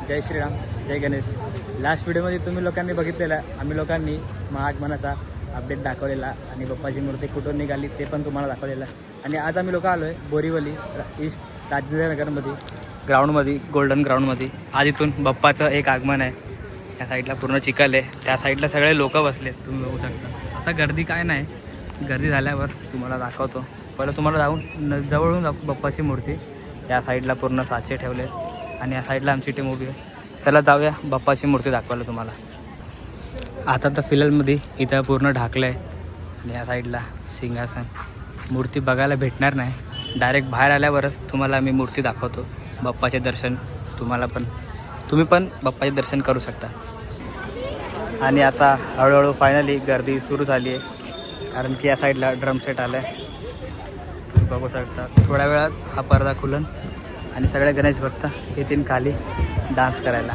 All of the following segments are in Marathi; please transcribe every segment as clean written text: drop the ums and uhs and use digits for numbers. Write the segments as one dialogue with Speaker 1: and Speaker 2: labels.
Speaker 1: जय श्रीराम, जय गणेश. लास्ट व्हिडिओमध्ये तुम्ही लोकांनी बघितलेला, आम्ही लोकांनी महागमनाचा अपडेट दाखवलेला आणि बाप्पाची मूर्ती कुठून निघाली ते पण तुम्हाला दाखवलेलं. आणि आज आम्ही लोक आलो आहे बोरीवली ईस्ट राजेंद्रनगरमध्ये ग्राउंडमध्ये, गोल्डन ग्राउंडमध्ये. आज इथून बाप्पाचं एक आगमन आहे. त्या साईडला पूर्ण चिखल आहे, त्या साईडला सगळे लोक बसले तुम्ही बघू शकता. आता गर्दी काय नाही, गर्दी झाल्यावर तुम्हाला दाखवतो. पहिलं तुम्हाला जाऊन जवळून बाप्पाची मूर्ती. या साईडला पूर्ण साचे ठेवले आणि या साईडला आमची टीम उभी आहे. चला जाऊया बाप्पाची मूर्ती दाखवायला तुम्हाला. आता तर फिलहालमध्ये इथं पूर्ण ढाकलं आहे आणि या साईडला सिंहासन. मूर्ती बघायला भेटणार नाही, डायरेक्ट बाहेर आल्यावरच तुम्हाला मी मूर्ती दाखवतो. बाप्पाचे दर्शन तुम्ही पण बाप्पाचे दर्शन करू शकता. आणि आता हळूहळू फायनली गर्दी सुरू झाली आहे, कारण की या साईडला ड्रम सेट आला आहे. तुम्ही बघू शकता थोड्या वेळात हा पडदा खुलन आणि सगळे गणेश भक्त येतील खाली डान्स करायला.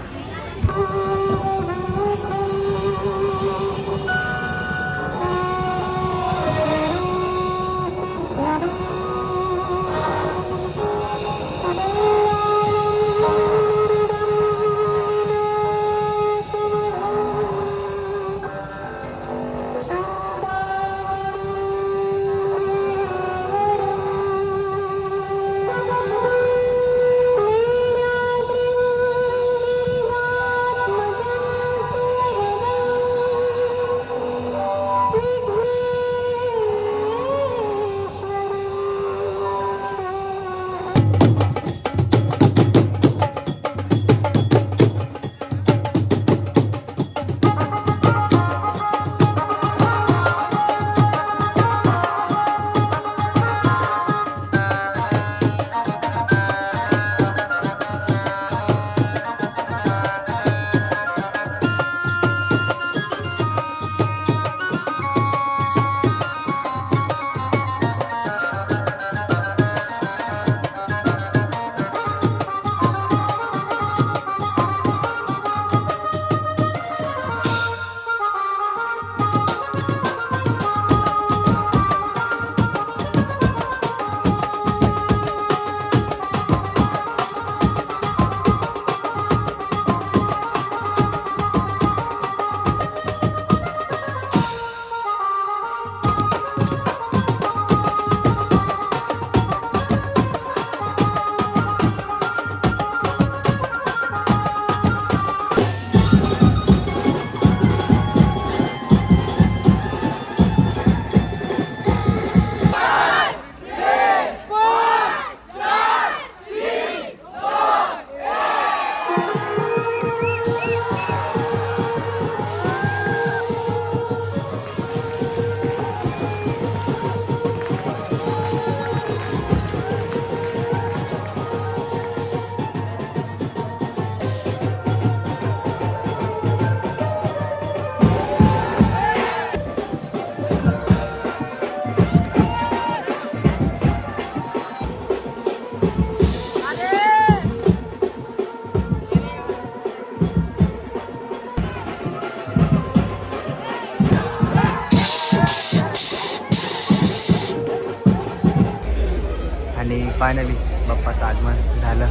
Speaker 1: आणि फायनली बाप्पाचं आगमन झालं.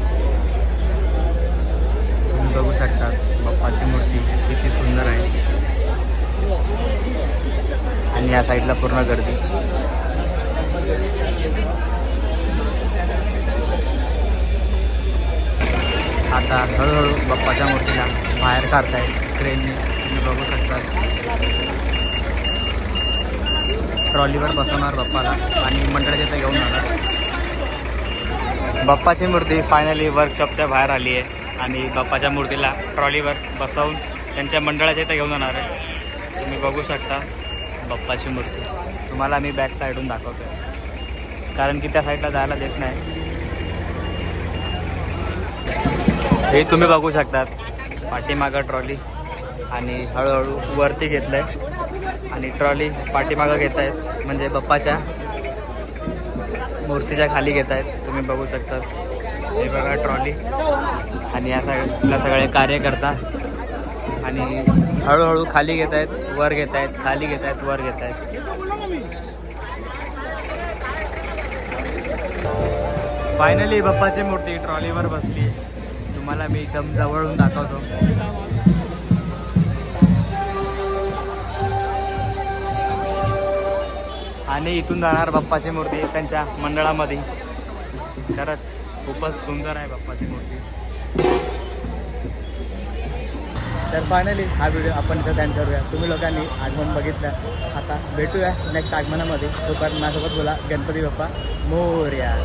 Speaker 1: तुम्ही बघू शकता बाप्पाची मूर्ती किती सुंदर आहे. आणि या साईडला पूर्ण गर्दी. आता हळूहळू बाप्पाच्या मूर्तीला बाहेर काढतायत ट्रेनने. तुम्ही बघू शकता ट्रॉलीवर बसवणार बाप्पाला आणि मंडळाच्या इथं घेऊन जाणार. बाप्पाची मूर्ती फायनली वर्कशॉपच्या बाहेर आली आहे आणि बाप्पाच्या मूर्तीला ट्रॉलीवर बसवून त्यांच्या मंडळाच्या इथं घेऊन जाणार आहे. तुम्ही बघू शकता बाप्पाची मूर्ती. तुम्हाला मी बॅक साईडून दाखवतो आहे, कारण की त्या साईडला जायला देत नाही. हे तुम्ही बघू शकतात पाठीमागं ट्रॉली आणि हळूहळू वरती घेतलं आहे आणि ट्रॉली पाठीमागं घेत आहेत, म्हणजे बाप्पाच्या मूर्तीच्या खाली घेत आहेत. तुम्ही बघू शकता हे बघा ट्रॉली. आणि या साईडला सगळे कार्यकर्ता आणि हळूहळू खाली घेत आहेत, वर घेत आहेत, खाली घेत आहेत, वर घेत आहेत. फायनली बाप्पाची मूर्ती ट्रॉलीवर बसली. तुम्हाला मी एकदम जवळून दाखवतो. आणि इथून जाणार बाप्पाची मूर्ती त्यांच्या मंडळामध्ये. खरंच खूपच सुंदर आहे बाप्पाची मूर्ती. तर फायनली हा व्हिडिओ आपण इथं एंड करूया. तुम्ही लोकांनी आगमन बघितलं. आता भेटूया नेक्स्ट आगमनामध्ये. तोपर्यंत माझ्यासोबत बोला गणपती बाप्पा मोरया.